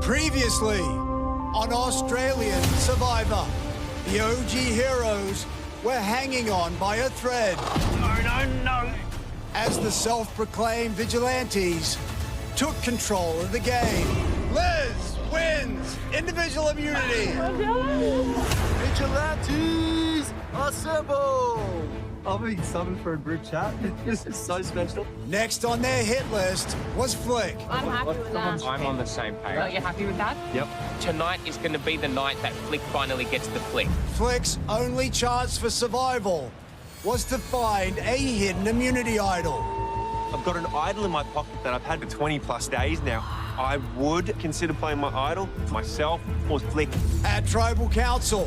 Previously on Australian Survivor, the OG heroes were hanging on by a thread. No. As the self-proclaimed vigilantes took control of the game. Liz wins individual immunity. Vigilantes assemble! I'll be summoned for a group chat. This is so special. Next on their hit list was Flick. I'm happy with that. I'm on the same page. Are you happy with that? Yep. Tonight is going to be the night that Flick finally gets the flick. Flick's only chance for survival was to find a hidden immunity idol. I've got an idol in my pocket that I've had for 20 plus days now. I would consider playing my idol, myself, or Flick. At Tribal Council,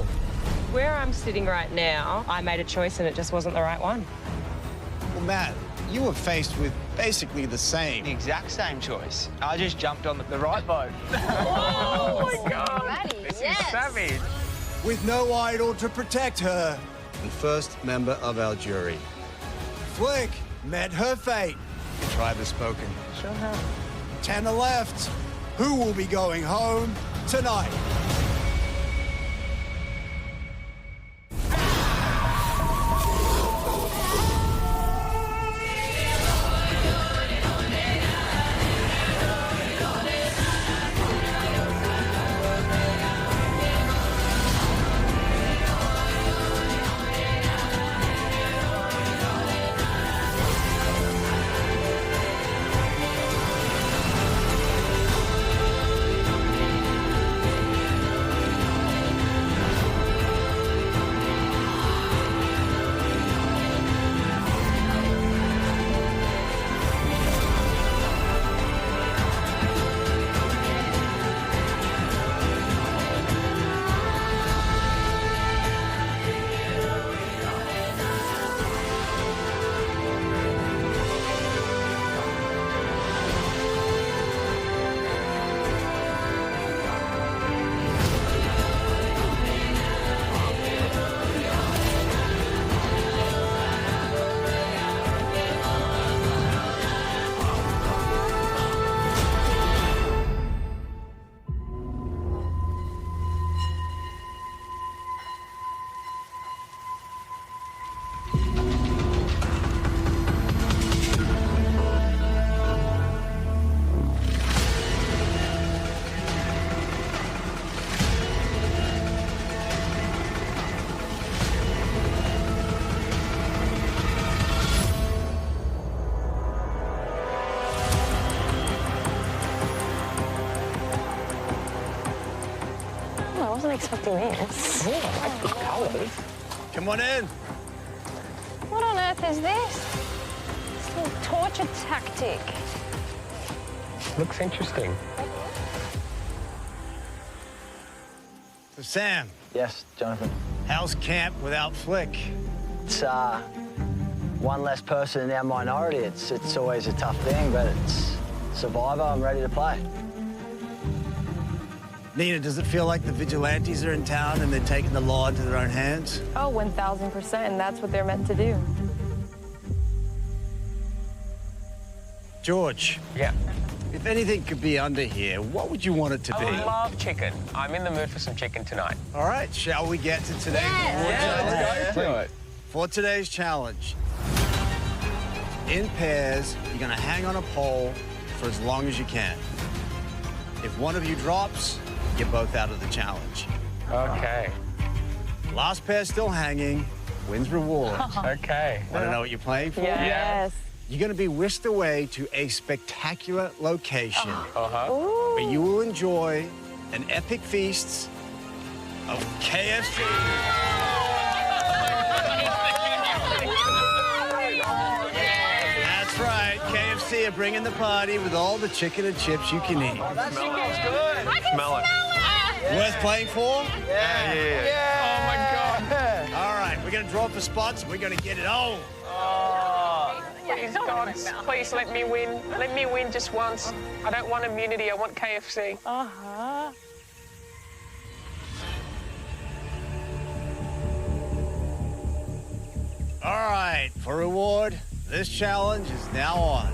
Where I'm sitting right now, I made a choice and it just wasn't the right one. Well, Matt, you were faced with basically the same. The exact same choice. I just jumped on the right boat. Oh my God! Maddie, This is savage. with no idol to protect her, And first member of our jury. Flick met her fate. The tribe has spoken. Sure have. 10 are left. Who will be going home tonight? I wasn't expecting this. Come on in. What on earth is this? Some torture tactic. Looks interesting. So, Sam, Yes, Jonathan. how's camp without Flick? It's one less person in our minority. It's always a tough thing, but it's Survivor. I'm ready to play. Nina, does it feel like the vigilantes are in town and they're taking the law into their own hands? Oh, 1,000%, and that's what they're meant to do. George, Yeah. if anything could be under here, what would you want it to be? I love chicken. I'm in the mood for some chicken tonight. All right, shall we get to today's reward challenge? Let's do it. For today's challenge, in pairs, you're gonna hang on a pole for as long as you can. If one of you drops, you're both out of the challenge. Okay. Last pair still hanging wins reward. Okay. Want to know what you're playing for? Yes. You're going to be whisked away to a spectacular location Uh-huh. where you will enjoy an epic feast of KFC. That's right. KFC are bringing the party with all the chicken and chips you can eat. That chicken's good. I can Smell it. Worth playing for? Yeah. Oh, my God. All right, we're going to draw up the spots and we're going to get it on. Please, God, please let me win. Let me win just once. I don't want immunity. I want KFC. Uh-huh. All right, for reward, this challenge is now on.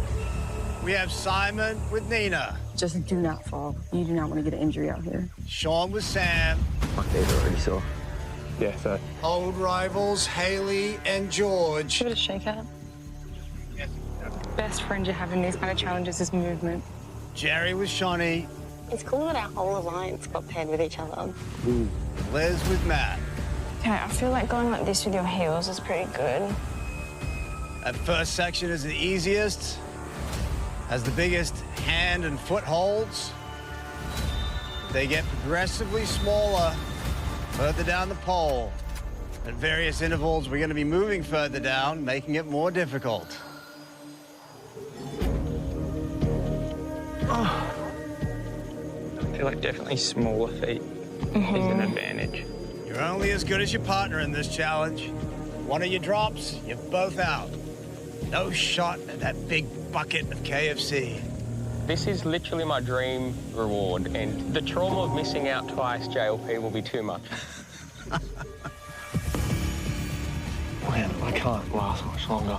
We have Simon with Nina. Just do not fall. You do not want to get an injury out here. Sean with Sam. My feet are already sore. Yeah, so. Old rivals Haley and George. Give it a shake out. Best friend you have in these kind of challenges is movement. Jerry with Shawnee. It's cool that our whole alliance got paired with each other. Liz with Matt. Okay, I feel like going like this with your heels is pretty good. That first section is the easiest. Has the biggest hand and foot holds. They get progressively smaller further down the pole. At various intervals, we're going to be moving further down, making it more difficult. I feel like definitely smaller feet is an advantage. You're only as good as your partner in this challenge. One of you drops, you're both out. No shot at that big bucket of KFC. This is literally my dream reward, and the trauma of missing out twice JLP will be too much. Man, I can't last much longer.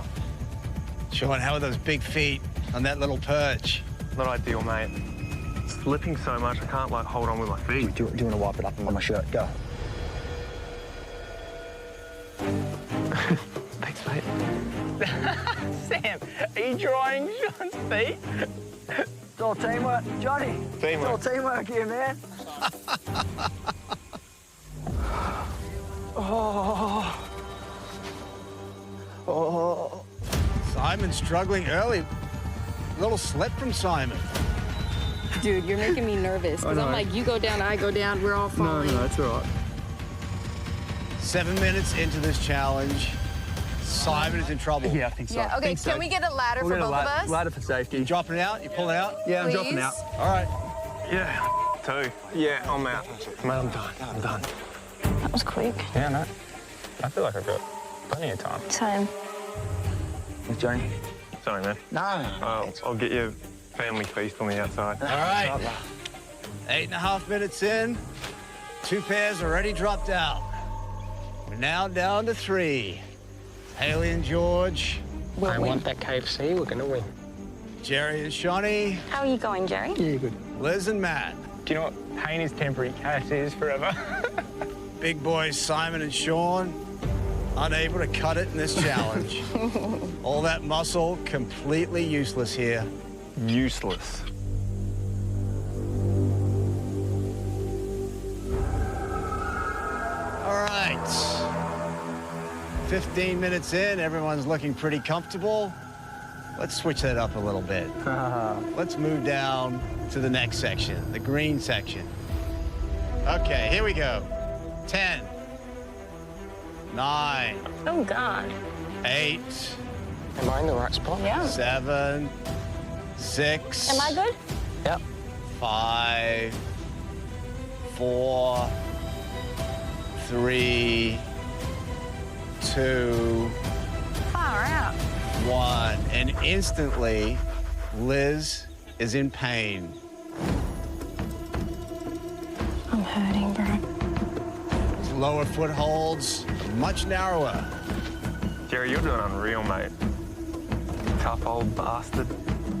Sean, how are those big feet on that little perch? Not ideal, mate. Slipping so much, I can't, like, hold on with my feet. Do you want to wipe it up on my shirt? Go. Thanks, mate. Sam, are you drying Sean's feet? It's all teamwork. Johnny, it's all teamwork here, man. Oh. Simon's struggling early. Little slip from Simon. Dude, you're making me nervous because I'm like, you go down, I go down, we're all falling. No, that's all right. 7 minutes into this challenge, Simon is in trouble. Yeah, I think so. Yeah, okay, can we get a ladder for both of us? Ladder for safety. You dropping it out? You pulling it out? Yeah, I'm dropping out. All right. Yeah, 2. Yeah, I'm out. Mate, I'm done. I'm done. That was quick. Yeah, no. I feel like I've got plenty of time. Same. With Johnny. Sorry, man. No. I'll get you a family feast on the outside. All right. 8.5 minutes in. 2 pairs already dropped out. We're now down to 3. Haley and George. I want that KFC, we're gonna win. Jerry and Shawnee. How are you going, Jerry? Yeah, good. Liz and Matt. Do you know what? Pain is temporary, KFC is forever. Big boys Simon and Sean. Unable to cut it in this challenge. All that muscle completely useless here. Useless. All right. 15 minutes in, everyone's looking pretty comfortable. Let's switch that up a little bit. Let's move down to the next section, the green section. Okay, here we go. 10, 9, Oh, God. 8, Am I in the right spot? Yeah. 7, 6. Am I good? Yep. 5, 4, 3, 2, Far out. 1. And instantly, Liz is in pain. I'm hurting, bro. His lower foot holds much narrower. Jerry, you're doing unreal, mate. Tough old bastard.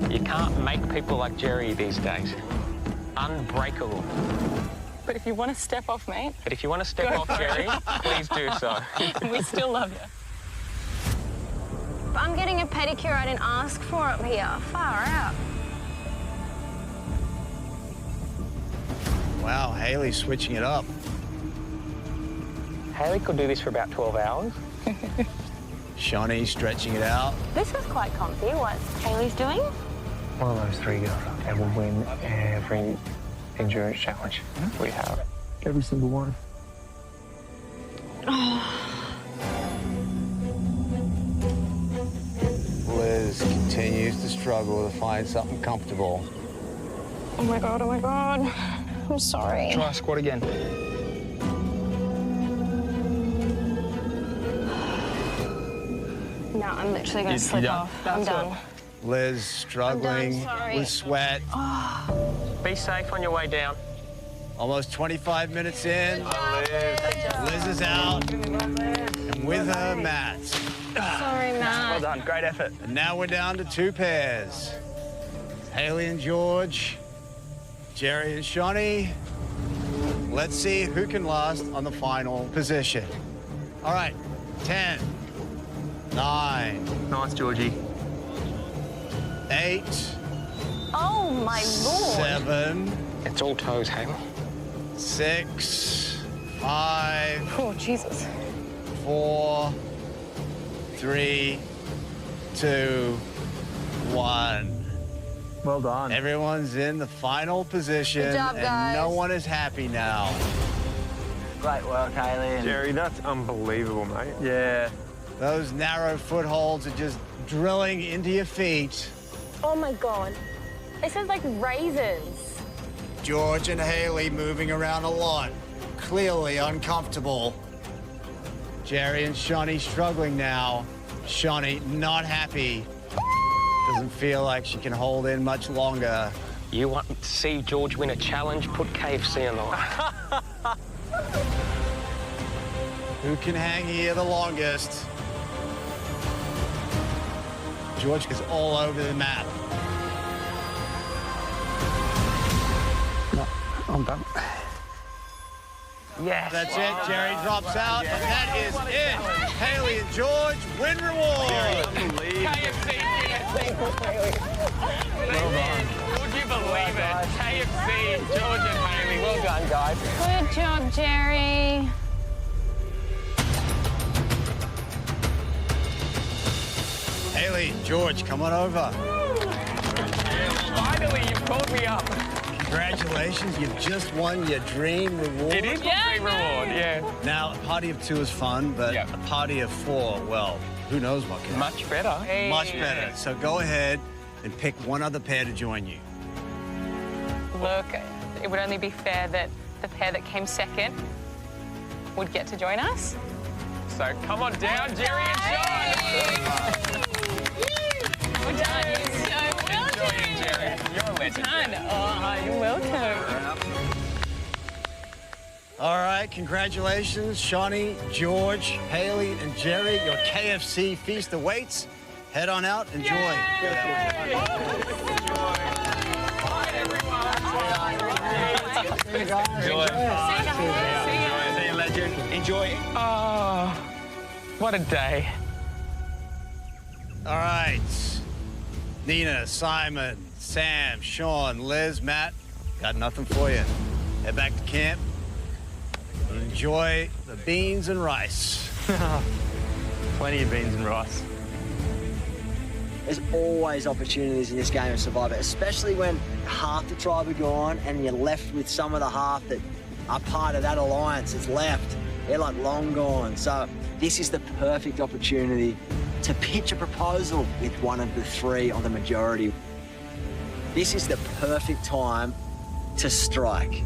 You can't make people like Jerry these days. Unbreakable. But if you want to step off, mate, But if you want to step off, Jerry, please do so. we still love you. But I'm getting a pedicure I didn't ask for up here. Far out. Wow, Haley's switching it up. Haley could do this for about 12 hours. Shawnee stretching it out. This is quite comfy. What Haley's doing? One of those 3 girls that will win every endurance challenge we have. Every single one. Liz continues to struggle to find something comfortable. Oh my God, oh my God. I'm sorry. Try a squat again. No, I'm literally going to slip done? off. I'm done. Liz struggling sorry. with sweat. Be safe on your way down. Almost 25 minutes in. Liz is out. And with her, Matt. Sorry, Matt. Well done, great effort. And now we're down to 2 pairs. Haley and George. Jerry and Shawnee, let's see who can last on the final position. All right, 10, 9. Nice, Georgie. 8. Oh, my Lord. 7. It's all toes, Haley. 6. 5. Oh, Jesus. 4. 3. 2. 1. Well done. Everyone's in the final position. Good job, and guys. no one is happy now. Great work, Haley. And Jerry, that's unbelievable, mate. Yeah. Those narrow footholds are just drilling into your feet. Oh my God. This is like raisins. George and Haley moving around a lot, clearly uncomfortable. Jerry and Shawnee struggling now. Shawnee not happy. Doesn't feel like she can hold in much longer. You want to see George win a challenge? Put KFC on the line. Who can hang here the longest? George is all over the map. No, I'm done. Yes. That's it. Jerry drops out, and that is it. Haley and George win reward. KFC. Well done. Would you believe it? KFC, George and Haley. Well done, guys. Good job, Jerry. Haley, George, come on over. Finally, you've called me up. Congratulations, you've just won your dream reward. It is my dream reward, yeah. Now, a party of 2 is fun, but Yeah. a party of 4, well, who knows what can Much better. Much better. So go ahead and pick one other pair to join you. Look, it would only be fair that the pair that came second would get to join us. So come on down, Jerry and John. Well done, you're so Enjoy it, Jerry. You're a legend. Oh, you're welcome. All right, congratulations, Shawnee, George, Haley, and Jerry. Your KFC feast awaits. Head on out, enjoy. Enjoy. Oh, what a day. All right. Nina, Simon, Sam, Sean, Liz, Matt, got nothing for you. Head back to camp. Enjoy the beans and rice. Plenty of beans and rice. There's always opportunities in this game of Survivor, especially when half the tribe are gone and you're left with some of the half that are part of that alliance that's left. They're like long gone. So this is the perfect opportunity to pitch a proposal with one of the 3 on the majority. This is the perfect time to strike.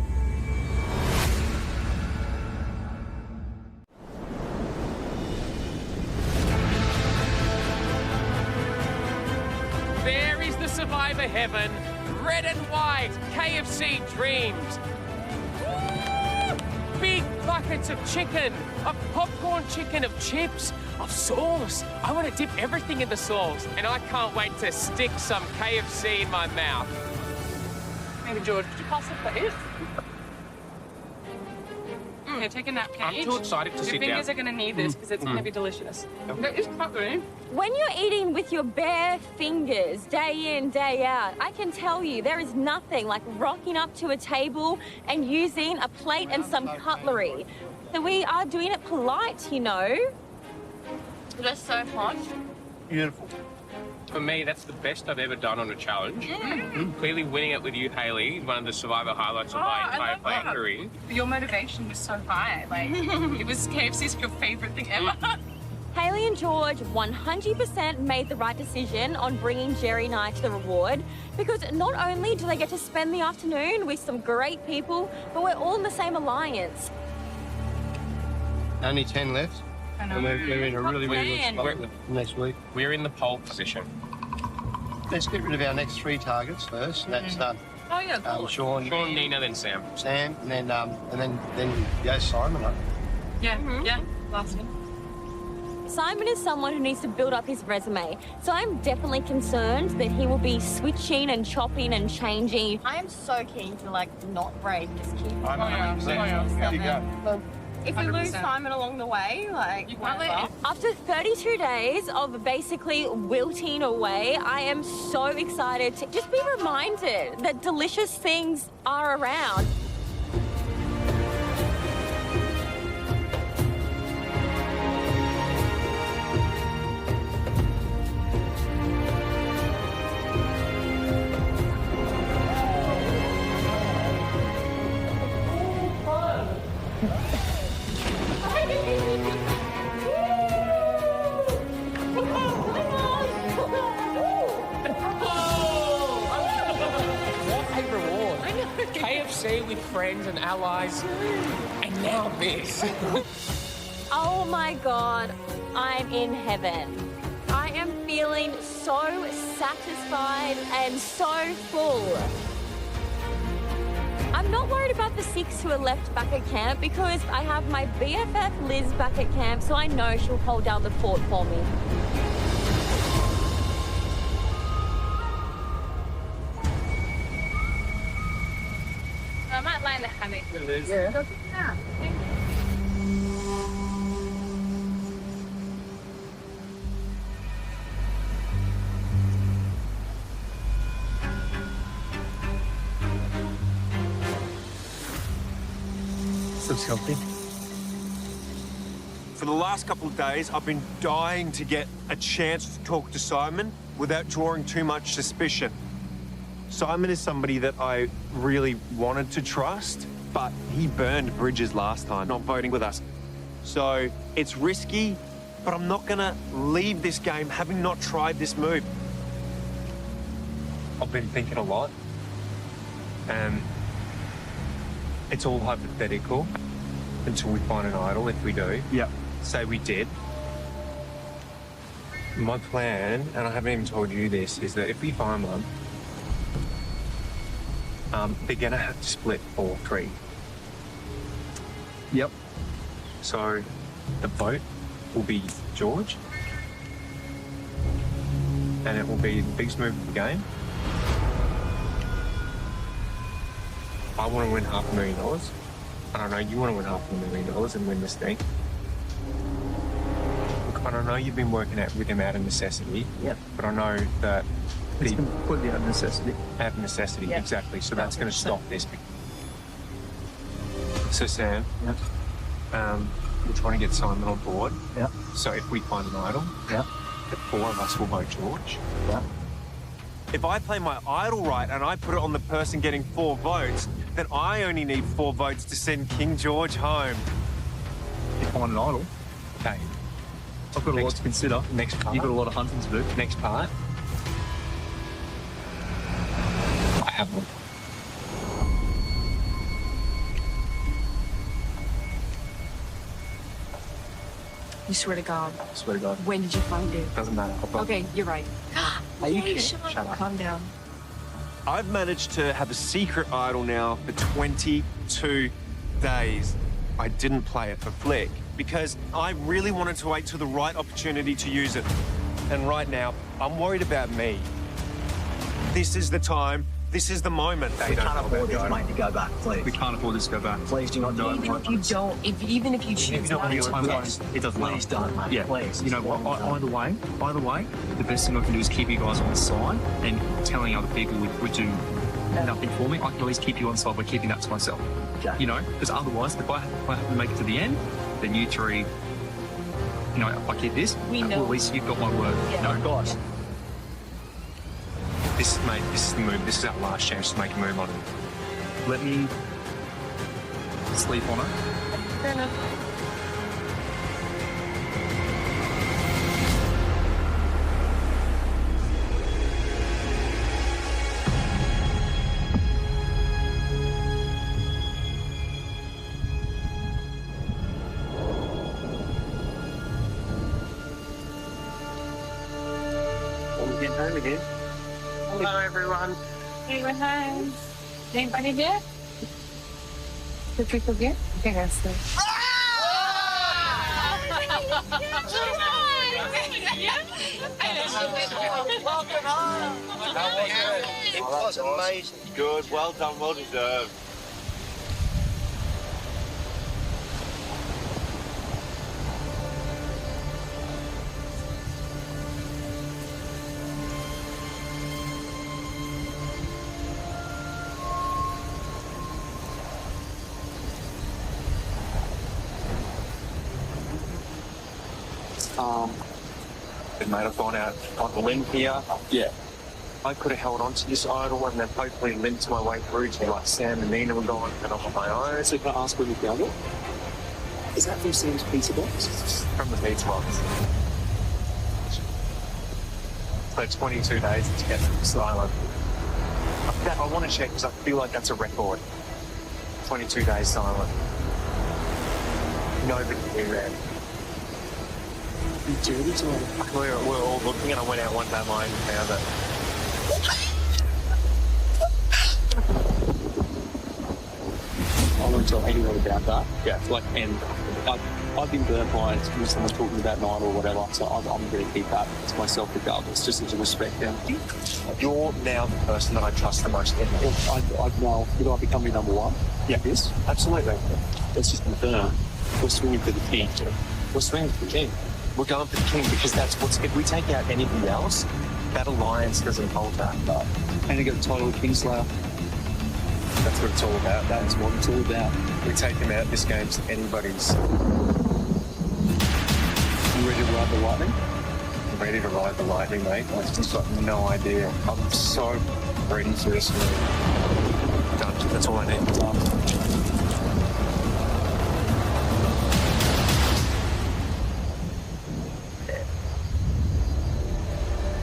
There is the Survivor heaven. Red and white, KFC dreams. Woo! Big buckets of chicken, of popcorn chicken, of chips, of sauce. I want to dip everything in the sauce, and I can't wait to stick some KFC in my mouth. Maybe George, could you pass the plate? Okay, take a napkin. I'm too excited to sit Your fingers down. are going to need this because it's going to be delicious. That is cutlery. When you're eating with your bare fingers, day in, day out, I can tell you there is nothing like rocking up to a table and using a plate and some cutlery. So we are doing it polite, you know. That's so hot. Beautiful. For me, that's the best I've ever done on a challenge. Clearly winning it with you, Haley, is one of the Survivor highlights of my entire playing career. Your motivation was so high. Like, it was KFC's your favorite thing ever. Haley and George 100% made the right decision on bringing Jerry and I to the reward because not only do they get to spend the afternoon with some great people, but we're all in the same alliance. Only 10 left. I know. And we're in a really, really Man. good spot next week. We're in the pole position. Let's get rid of our next 3 targets first. That's Oh, yeah, cool. Sean, Sean, Nina, then Sam. Sam, and then goes Simon. Yeah, yeah, last one. Simon is someone who needs to build up his resume, so I'm definitely concerned that he will be switching and chopping and changing. I am so keen to like not break, just keep. I'm 100%. You go. If we lose Simon along the way, like whatever. After 32 days of basically wilting away, I am so excited to just be reminded that delicious things are around. KFC with friends and allies, and now this. Oh my God, I'm in heaven. I am feeling so satisfied and so full. I'm not worried about the 6 who are left back at camp because I have my BFF Liz back at camp, so I know she'll hold down the fort for me. I might lie in the hammock. It is. Yeah. Go check it out. Thank you. Looks healthy. For the last couple of days, I've been dying to get a chance to talk to Simon without drawing too much suspicion. Simon is somebody that I really wanted to trust, but he burned bridges last time, not voting with us. So it's risky, but I'm not gonna leave this game having not tried this move. I've been thinking a lot, and it's all hypothetical until we find an idol, if we do. Yeah. Say we did. My plan, and I haven't even told you this, is that if we find one, they're gonna have to split 4-3. Yep. So the vote will be George, and it will be the biggest move of the game. I want to win $500,000. I don't know, you want to win $500,000 and win this thing. Look, I don't know you've been working out with him out of necessity. Yep. But I know that It's completely out of necessity. out of necessity, Yep. exactly. So that's going to stop this. So Sam, Yep. we're trying to get Simon on board. Yep. So if we find an idol, Yep. the 4 of us will vote George. Yep. If I play my idol right and I put it on the person getting 4 votes, then I only need 4 votes to send King George home. You find an idol. Okay. I've got a lot to consider. Next part. You've got a lot of hunting to do. Next part. I have one. You swear to God. I swear to God. When did you find it? Doesn't matter. Okay, you're right. Are you kidding? Shut Shut up. Calm down. I've managed to have a secret idol now for 22 days. I didn't play it for flick because I really wanted to wait till the right opportunity to use it. And right now, I'm worried about me. This is the time. This is the moment. We can't afford this, mate, to go back, please. We can't afford this to go back. Please do not do it. Even if you don't, even if you choose not to, Yes. It doesn't matter. Please don't, mate. Yeah. Please. You know what? Either way, the best thing I can do is keep you guys on side and telling other people would do nothing for me. I can at least keep you on side by keeping that to myself. Okay. You know, because otherwise, if I have to make it to the end, then you 3, you know, if I keep this, We know. well, at least you've got my word. Yeah. No, guys. This is the move. This is our last chance to make a move on it. Let me sleep on it. fair enough. We're getting home again. Hello, everyone. Hey, we're home. Anybody there? Did people get? Okay, that's good. Welcome home. It was amazing. Good, well done, well deserved. Mate, I've gone out on the limb here. Yeah. I could have held on to this idol and then hopefully limped my way through to like Sam and Nina were gone and I'm on my own. So can I ask where you found it? Is that from Sam's pizza box? From the pizza box. So 22 days to get silent. I want to check because I feel like that's a record. 22 days silent. Nobody knew that. We're all looking and I went out one day mine and found it. I won't tell anyone about that. Yeah. Like, and I've been burnt by someone talking about night or whatever, so I'm going to keep that to myself regardless, just as a respect. You're now the person that I trust the most in. I know. Did I become your number one? Yeah. Yes? Absolutely. Let's just confirm. We're swinging for the king. We're swinging for the king. We're going for the king because that's what's. If we take out anything else, that alliance doesn't falter. No. And you get the title of Kingslayer. That's what it's all about. That is what it's all about. We take him out. This game's anybody's. You ready to ride the lightning? I'm ready to ride the lightning, mate. I've just got no idea. I'm so ready for this move. Done. That's all I need. Done.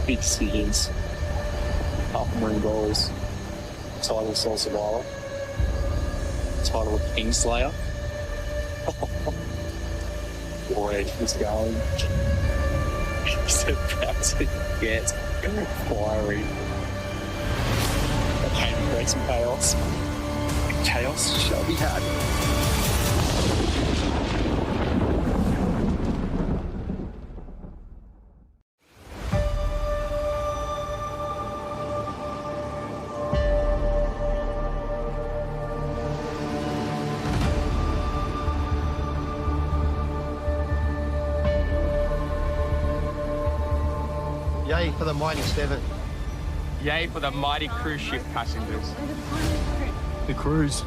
Big decisions, $500,000, title of Soul Survivor, title of Kingslayer. Boy, he's going. He's about to get fiery. That came to create some chaos. Chaos shall be had. Yay for the mighty seven. Yay for the mighty cruise ship passengers. The cruise.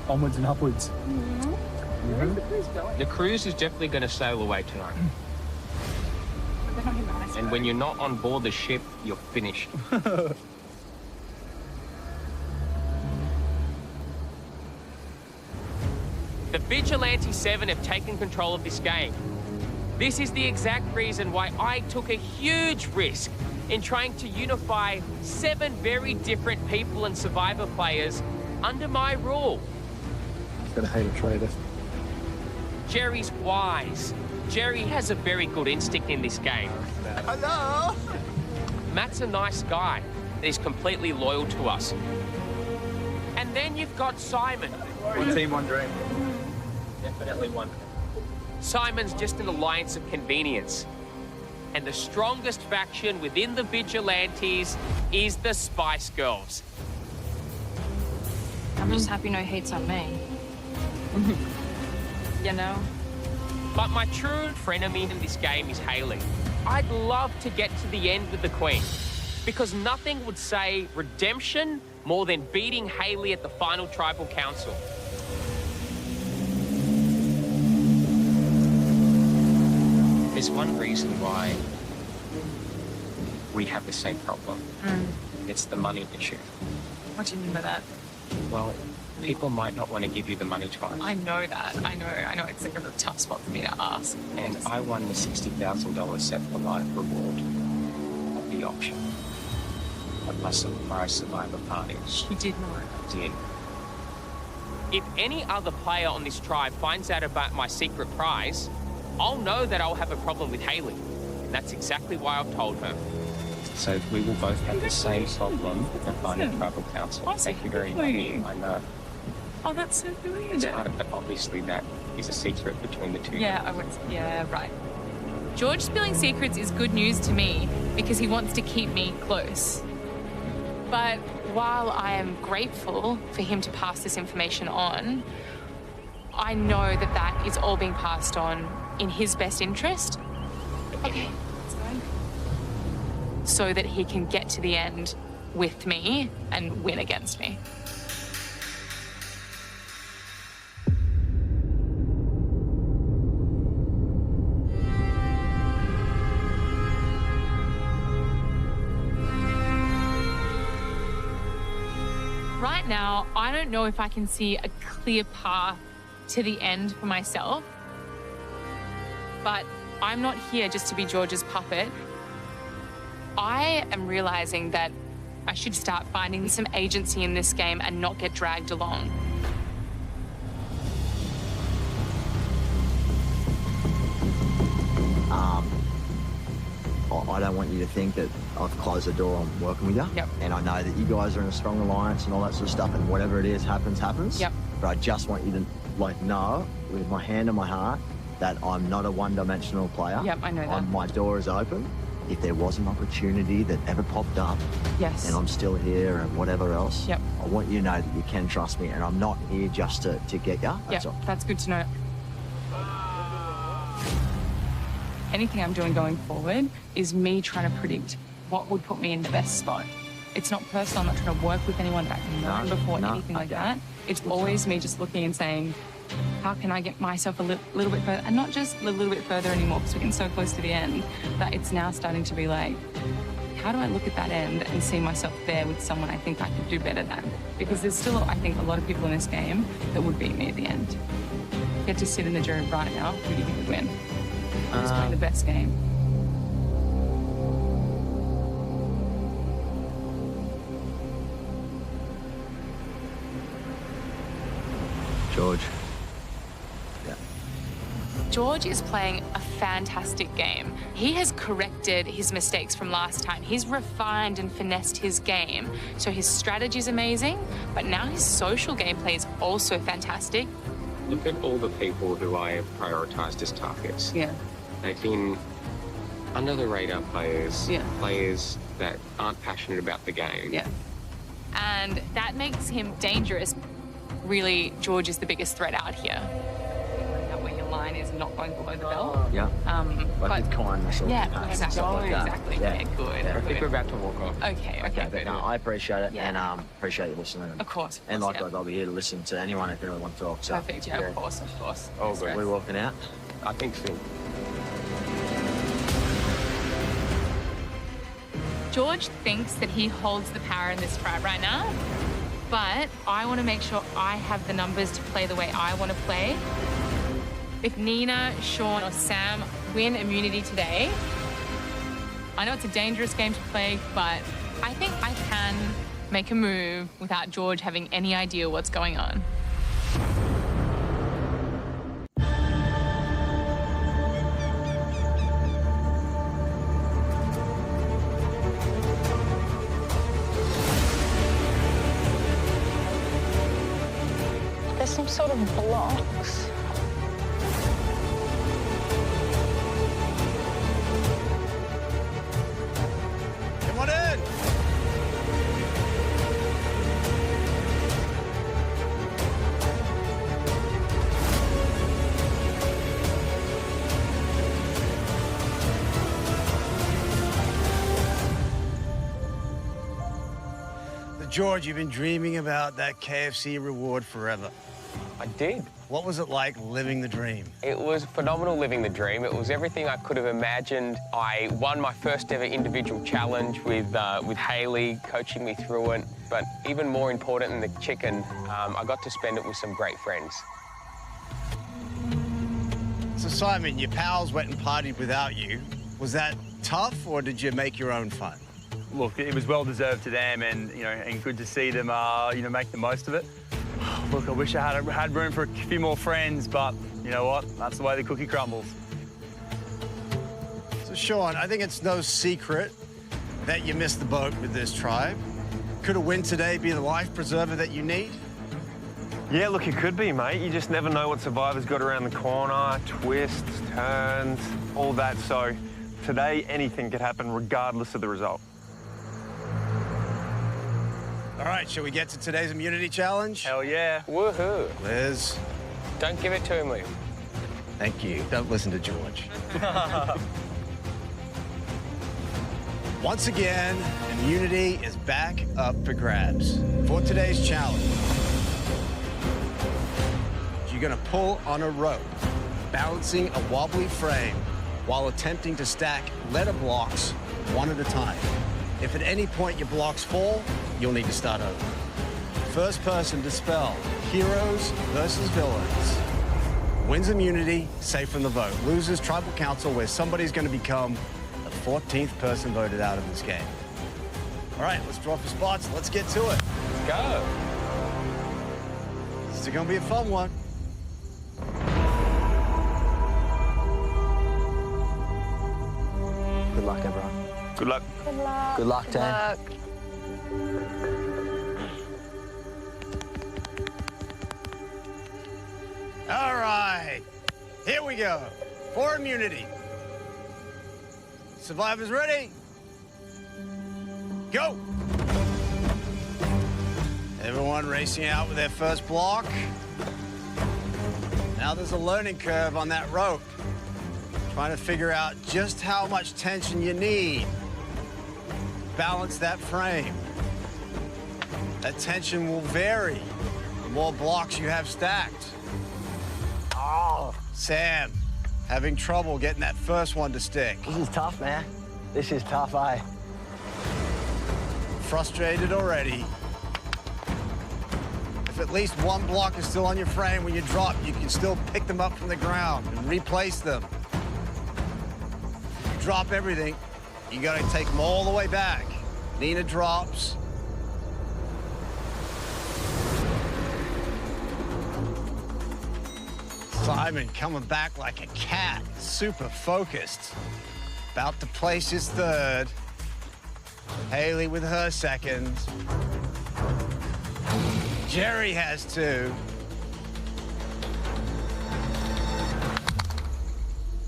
Onwards and upwards. Where's the cruise going? The cruise is definitely going to sail away tonight. And when you're not on board the ship, you're finished. The Vigilante 7 have taken control of this game. This is the exact reason why I took a huge risk in trying to unify 7 very different people and Survivor players under my rule. Gonna hate a traitor. Jerry's wise. Jerry has a very good instinct in this game. Hello? Matt's a nice guy. He's completely loyal to us. And then you've got Simon. One team, one dream. Definitely one. Simon's just an alliance of convenience. And the strongest faction within the Vigilantes is the Spice Girls. I'm just happy no hate's on me. You know? But my true frenemy in this game is Hayley. I'd love to get to the end with the Queen, because nothing would say redemption more than beating Hayley at the final Tribal Council. There's one reason why we have the same problem. It's the money issue. What do you mean by that? Well, people might not want to give you the money twice. I know that. I know it's like a tough spot for me to ask. And I won the $60,000 set for life reward at the auction at my Survivor party. You did not. I did. If any other player on this tribe finds out about my secret prize, I'll know that I'll have a problem with Hayley. And that's exactly why I've told her. So we will both have the same problem with the final Tribal Council. Thank you very much. I know. Oh, that's so good. But obviously that is a secret between the two. Yeah, yeah, right. George spilling secrets is good news to me because he wants to keep me close. But while I am grateful for him to pass this information on, I know that that is all being passed on in his best interest. Okay, let's go. So that he can get to the end with me and win against me. Right now, I don't know if I can see a clear path to the end for myself, but I'm not here just to be George's puppet. I am realizing that I should start finding some agency in this game and not get dragged along. I don't want you to think that I've closed the door on working with you. Yep. And I know that you guys are in a strong alliance and all that sort of stuff, and whatever it is happens. Yep. But I just want you to know, with my hand on my heart, that I'm not a one-dimensional player. Yep, I know that. My door is open. If there was an opportunity that ever popped up, yes, and I'm still here and whatever else, yep, I want you to know that you can trust me, and I'm not here just to get you. That's all. That's good to know. Anything I'm doing going forward is me trying to predict what would put me in the best spot. It's not personal. I'm not trying to work with anyone that I've known before, anything like that. It's always me just looking and saying, how can I get myself a little bit further? And not just a little bit further anymore, because we're getting so close to the end that it's now starting to be like, how do I look at that end and see myself there with someone I think I could do better than? Because there's still, I think, a lot of people in this game that would beat me at the end. Get to sit in the jury right now. Who do you think would win? Who's playing the best game? George. Yeah. George is playing a fantastic game. He has corrected his mistakes from last time. He's refined and finessed his game. So his strategy is amazing, but now his social gameplay is also fantastic. Look at all the people who I have prioritised as targets. Yeah. They've been under-the-radar players, yeah, players that aren't passionate about the game. Yeah. And that makes him dangerous. Really, George is the biggest threat out here. That way your line is not going below the belt. Yeah. But with kindness. yeah, exactly. Yeah, good. I think we're about to walk off. Okay, but no, I appreciate it, and appreciate you listening. Of course. And likewise, I'll be here to listen to anyone if anyone wants to talk. So. Perfect. Yeah, of course. Oh, good. We're walking out. I think so. George thinks that he holds the power in this tribe right now, but I want to make sure I have the numbers to play the way I want to play. If Nina, Sean, or Sam win immunity today, I know it's a dangerous game to play, but I think I can make a move without George having any idea what's going on. There's some sort of blocks. Come on in. George, you've been dreaming about that KFC reward forever. I did. What was it like living the dream? It was phenomenal living the dream. It was everything I could have imagined. I won my first ever individual challenge with Hayley coaching me through it. But even more important than the chicken, I got to spend it with some great friends. So Simon, your pals went and partied without you. Was that tough, or did you make your own fun? Look, it was well deserved to them, and and good to see them, make the most of it. Look, I wish I had room for a few more friends, but you know what? That's the way the cookie crumbles. So Sean, I think it's no secret that you missed the boat with this tribe. Could a win today be the life preserver that you need? Yeah, look, it could be, mate. You just never know what Survivor's got around the corner, twists, turns, all that. So today, anything could happen regardless of the result. All right, shall we get to today's immunity challenge? Hell yeah. Woohoo. Liz. Don't give it to him, Liv. Thank you. Don't listen to George. Once again, immunity is back up for grabs. For today's challenge, you're gonna pull on a rope, balancing a wobbly frame while attempting to stack letter blocks one at a time. If at any point your blocks fall, you'll need to start over. First person to spell heroes versus villains wins immunity, safe from the vote. Loses tribal council, where somebody's going to become the 14th person voted out of this game. All right, let's draw for spots. Let's get to it. Let's go. This is going to be a fun one. Good luck, everyone. Good luck. Good luck. Good luck, Dan. luck. All right, here we go. For immunity. Survivors ready? Go! Everyone racing out with their first block. Now there's a learning curve on that rope. Trying to figure out just how much tension you need. Balance that frame. That tension will vary the more blocks you have stacked. Oh, Sam, having trouble getting that first one to stick. This is tough, man. This is tough, eh? Frustrated already. If at least one block is still on your frame when you drop, you can still pick them up from the ground and replace them. You drop everything, you gotta take them all the way back. Nina drops. Simon coming back like a cat, super focused. About to place his third. Haley with her second. Jerry has two.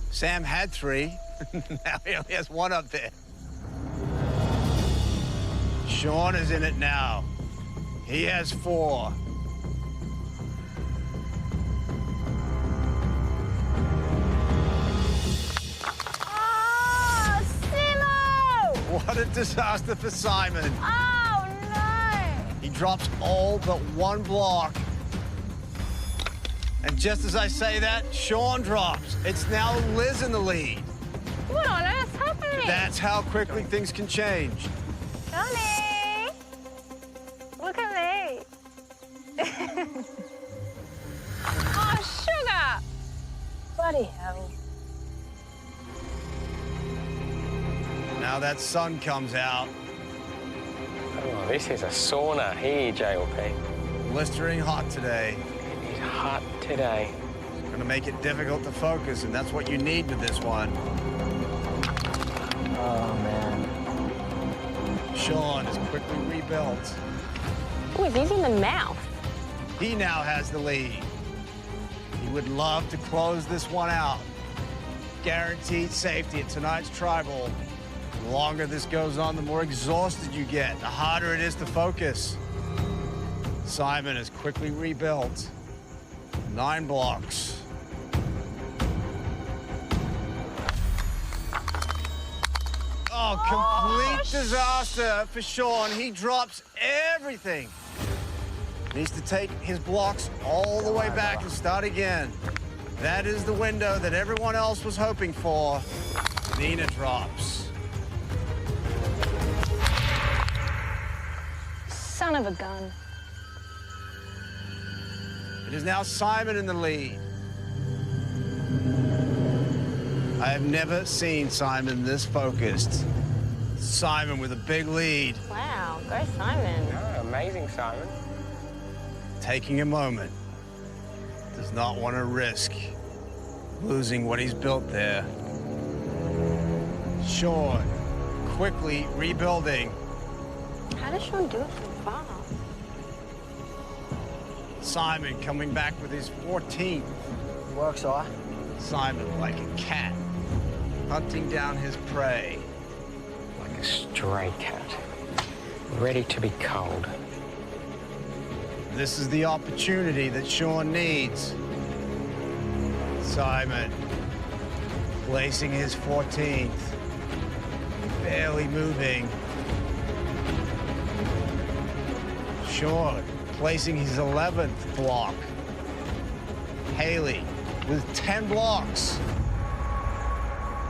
Sam had three. Now he only has one up there. Sean is in it now. He has four. Oh, Simo! What a disaster for Simon. Oh, no! He drops all but one block. And just as I say that, Sean drops. It's now Liz in the lead. What on earth's happening? That's how quickly things can change. Johnny! Look at me. Oh, sugar! Bloody hell. Now that sun comes out. Oh, this is a sauna here, JLP. Blistering hot today. It is hot today. It's gonna make it difficult to focus, and that's what you need with this one. Oh, man. Sean is quickly rebuilt. Ooh, he's in the mouth. He now has the lead. He would love to close this one out. Guaranteed safety at tonight's Tribal. The longer this goes on, the more exhausted you get, the harder it is to focus. Simon is quickly rebuilt. 9 blocks. Oh, complete disaster for Sean. He drops everything. Needs to take his blocks all the way back and start again. That is the window that everyone else was hoping for. Nina drops. Son of a gun. It is now Simon in the lead. I have never seen Simon this focused. Simon with a big lead. Wow, go Simon. Oh, amazing, Simon. Taking a moment. Does not want to risk losing what he's built there. Sean, quickly rebuilding. How does Sean do it from far? Simon coming back with his 14th. Works, I. Simon, like a cat, hunting down his prey. Like a stray cat, ready to be culled. This is the opportunity that Sean needs. Simon, placing his 14th, barely moving. Sean, placing his 11th block. Haley with 10 blocks.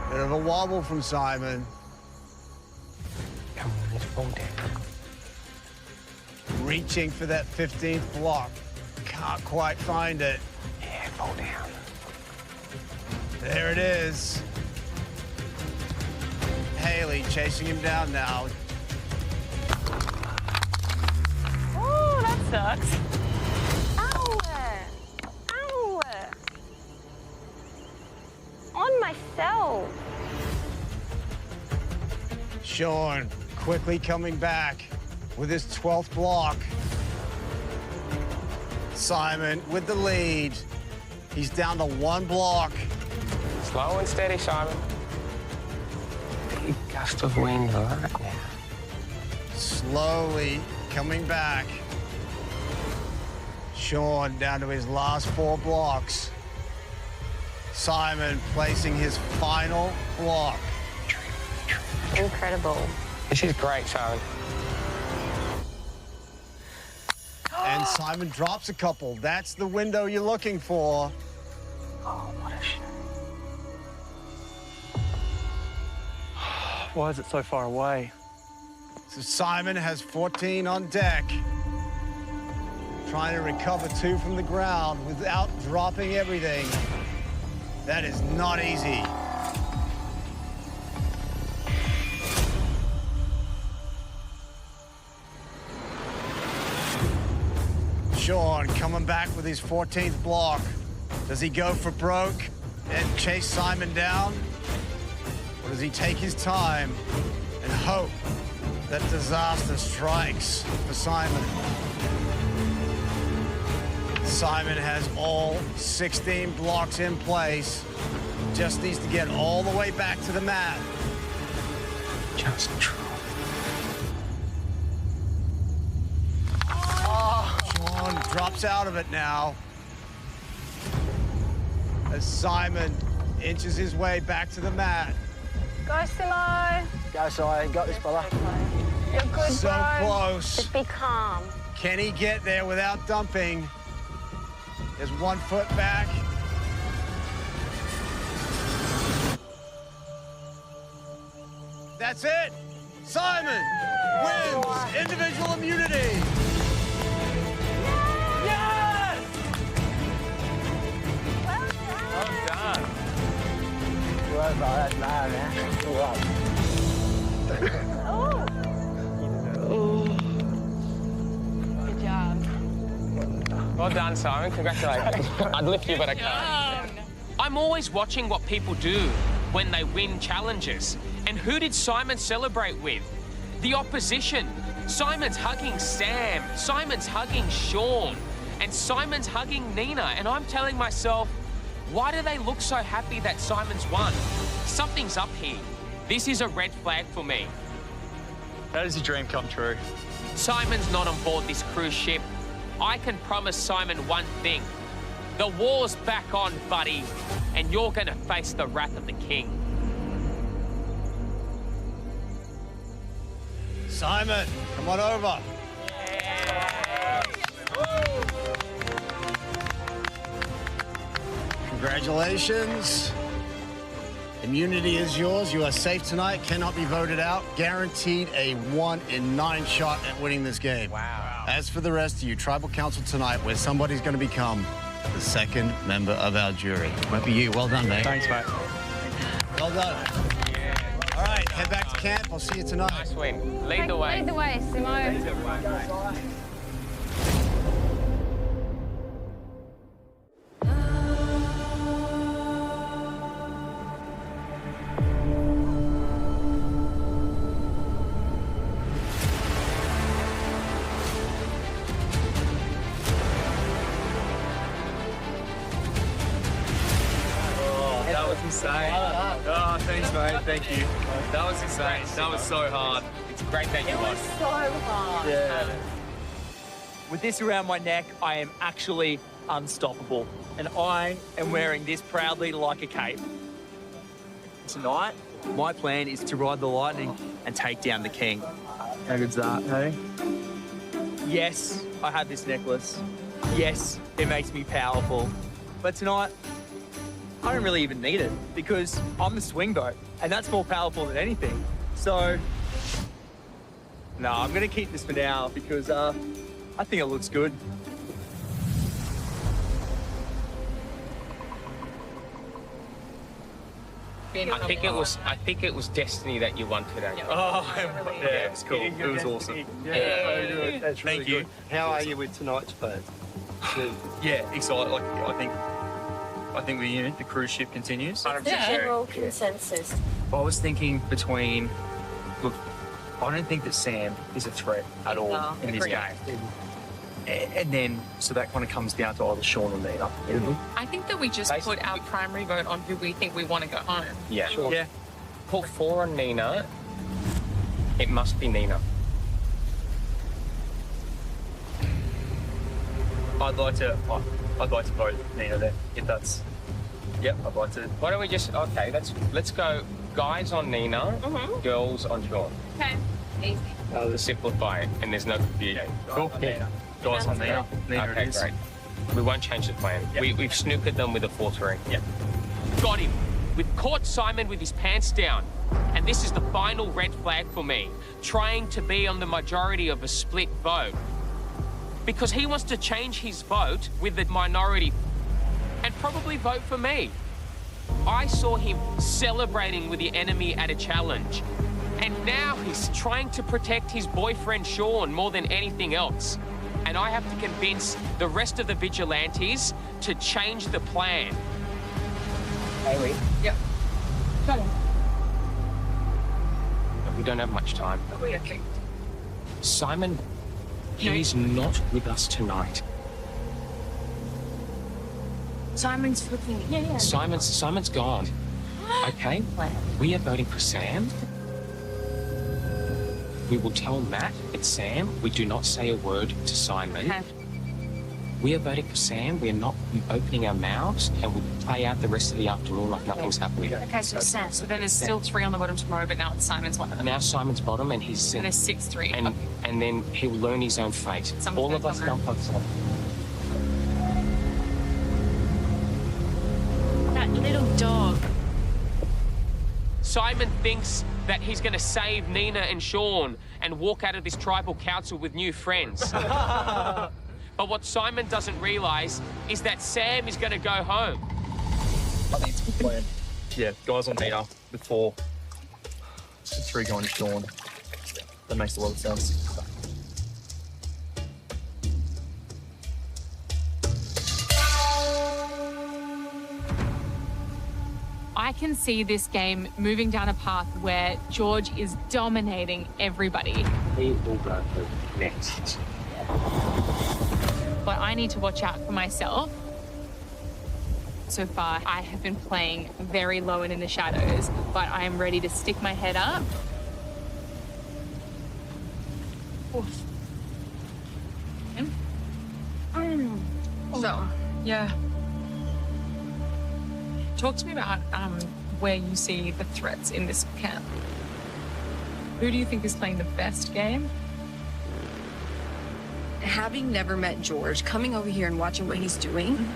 Bit of a wobble from Simon. Come on, let's fall down. Reaching for that 15th block. Can't quite find it. Yeah, fall down. There it is. Haley chasing him down now. Oh, that sucks. Ow! Ow! On myself. Sean quickly coming back with his 12th block. Simon with the lead. He's down to 1 block. Slow and steady, Simon. Big gust of wind right now. Slowly coming back. Sean down to his last 4 blocks. Simon placing his final block. Incredible. This is great, Simon. And Simon drops a couple. That's the window you're looking for. Oh, what a shame. Why is it so far away? So Simon has 14 on deck. Trying to recover 2 from the ground without dropping everything. That is not easy. Sean coming back with his 14th block. Does he go for broke and chase Simon down? Or does he take his time and hope that disaster strikes for Simon? Simon has all 16 blocks in place. Just needs to get all the way back to the mat. Just try. Sean drops out of it now. As Simon inches his way back to the mat. Go, Simo. Go, Si. You got this, brother. You're good, So bro. close. Just be calm. Can he get there without dumping? There's 1 foot back. That's it. Simon wins individual immunity. Yes! Well done. Well, that's mad, man. All right. Oh. Good job. Well done, Simon. Congratulations. I'd lift you, but I can't. I'm always watching what people do when they win challenges. And who did Simon celebrate with? The opposition. Simon's hugging Sam. Simon's hugging Sean. And Simon's hugging Nina. And I'm telling myself, why do they look so happy that Simon's won? Something's up here. This is a red flag for me. That is a dream come true. Simon's not on board this cruise ship. I can promise Simon one thing. The war's back on, buddy, and you're gonna face the wrath of the king. Simon, come on over. Congratulations. Immunity is yours. You are safe tonight. Cannot be voted out. Guaranteed a 1 in 9 shot at winning this game. Wow. As for the rest of you, Tribal Council tonight, where somebody's going to become the second member of our jury. Might be you. Well done, mate. Thanks, mate. Well done. All right, head back to camp. I'll see you tonight. Nice win. Lead the way. Lead the way, Simo. was insane. Oh, thanks, mate. Thank you. That was insane. That was so hard. It's great that you won. So hard. Yeah. With this around my neck, I am actually unstoppable. And I am wearing this proudly like a cape. Tonight, my plan is to ride the lightning and take down the king. How good's that, hey? Yes, I have this necklace. Yes, it makes me powerful. But tonight, I don't really even need it because I'm the swing boat and that's more powerful than anything. So, no, I'm gonna keep this for now because I think it looks good. I think it was destiny that you won today. Oh, yeah, it was cool. It was awesome. Yeah, that's really good. How are you with tonight's plans? Yeah, excited. Like, I think the cruise ship continues. It's the general consensus. I was thinking between, look, I don't think that Sam is a threat at all in this game. And then, so that kind of comes down to either Sean or Nina. I think that we just put our primary vote on who we think we want to go home. Yeah. Sure. Yeah. Put 4 on Nina. It must be Nina. I'd like to vote Nina there, if that's... Yep, I'd like to. Why don't we just... Okay, let's go guys on Nina, girls on Sean. Okay. Easy. To simplify it, and there's no confusion. Cool. Yeah. Guys on Nina. Nina Okay, it is. great. We won't change the plan. Yep. We've snookered them with a 4-3. Yep. Got him. We've caught Simon with his pants down. And this is the final red flag for me. Trying to be on the majority of a split vote. Because he wants to change his vote with the minority and probably vote for me. I saw him celebrating with the enemy at a challenge. And now he's trying to protect his boyfriend Sean more than anything else. And I have to convince the rest of the vigilantes to change the plan. Haley. Yep. Got him. We don't have much time. Okay. Simon, he's not with us tonight. Simon's flipping. Yeah. Simon's gone. Okay? We are voting for Sam. We will tell Matt it's Sam. We do not say a word to Simon. Okay. We are voting for Sam. We are not opening our mouths, and we'll play out the rest of the afternoon like nothing's happening. Okay, so Sam. So then there's still 3 on the bottom tomorrow, but now it's Simon's one. Now Simon's bottom, and he's... And there's 6-3. And then he'll learn his own fate. All of us dump on Simon. That little dog. Simon thinks that he's going to save Nina and Sean and walk out of this tribal council with new friends. But what Simon doesn't realise is that Sam is going to go home. I think it's a good plan. Yeah, guys on Nina with 4. 3 going to Sean. That makes a lot of sense. I can see this game moving down a path where George is dominating everybody. He will go for next. But I need to watch out for myself. So far, I have been playing very low and in the shadows, but I am ready to stick my head up. Oof. So, yeah. Talk to me about where you see the threats in this camp. Who do you think is playing the best game? Having never met George, coming over here and watching what he's doing,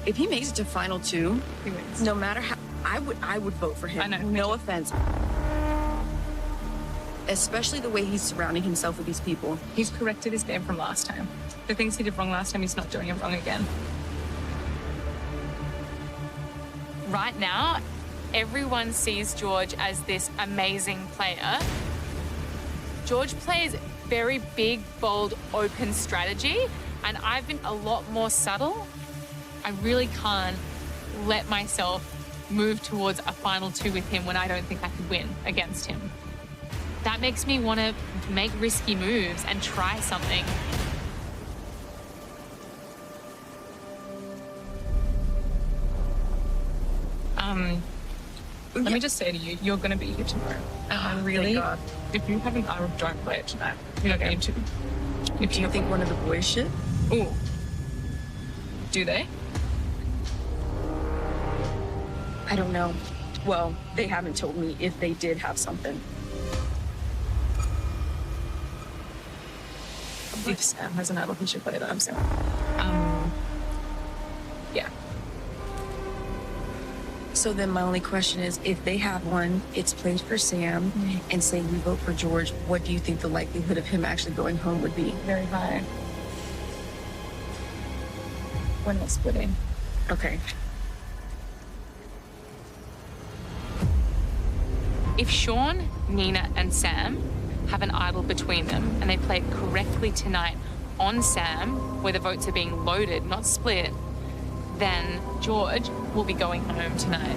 if he makes it to final 2, he wins. No matter how, I would vote for him. I know. No offense. Especially the way he's surrounding himself with these people. He's corrected his game from last time. The things he did wrong last time, he's not doing it wrong again. Right now, everyone sees George as this amazing player. George plays very big, bold, open strategy, and I've been a lot more subtle. I really can't let myself move towards a final 2 with him when I don't think I could win against him. That makes me want to make risky moves and try something. Let me just say to you, you're going to be here tomorrow. Really? Thank God. If you have an hour, don't play it tonight. You're not going to. Do you think one of the boys should? Ooh. Do they? I don't know. Well, they haven't told me if they did have something. If Sam has an idol, he should play it. I'm sorry. Yeah. So then my only question is, if they have one, it's played for Sam, and say we vote for George, what do you think the likelihood of him actually going home would be? Very high. We're not splitting. Okay. If Sean, Nina, and Sam have an idol between them and they play it correctly tonight on Sam, where the votes are being loaded, not split, then George will be going home tonight.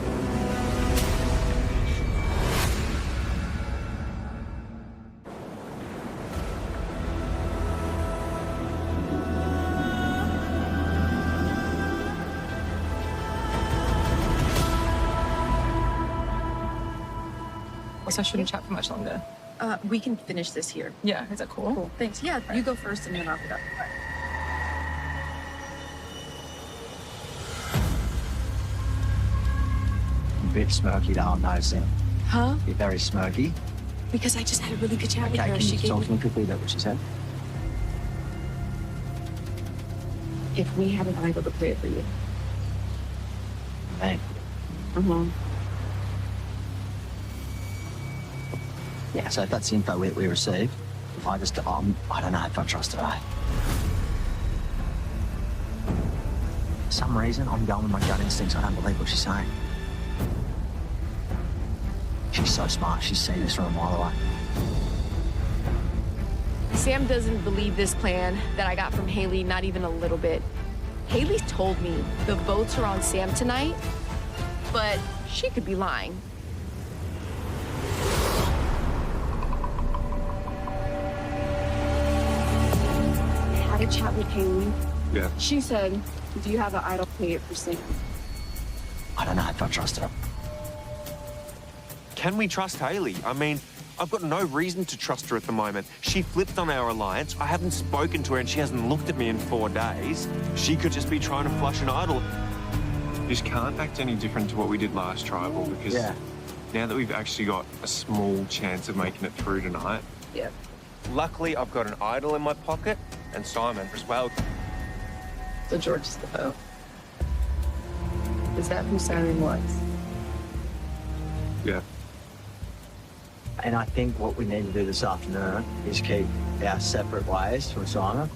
So I shouldn't chat for much longer. We can finish this here. Yeah, is that cool? Cool, thanks. Yeah, you go first and then I'll get up. A bit smirky, don't know, Sam. Huh? You're very smirky. Because I just had a really good chat with Okay, her. can She you gave talk me... to me quickly about what she said? If we had an idol to play it for you. Man. Mm-hmm. Yeah, so if that's the info we received, I don't know if I trust her, eh? For some reason, I'm going with my gut instincts. I don't believe what she's saying. She's so smart. She's seen this from a mile away. Sam doesn't believe this plan that I got from Haley, not even a little bit. Haley told me the votes are on Sam tonight, but she could be lying. I had a chat with Haley. Yeah. She said, do you have an idol play it for Sam? I don't know if I trust her. Can we trust Haley? I mean, I've got no reason to trust her at the moment. She flipped on our alliance. I haven't spoken to her and she hasn't looked at me in 4 days. She could just be trying to flush an idol. You just can't act any different to what we did last tribal because now that we've actually got a small chance of making it through tonight. Yeah. Luckily, I've got an idol in my pocket and Simon as well. So George is the vote. Is that who Simon was? Yeah. And I think what we need to do this afternoon is keep our separate ways from Simon.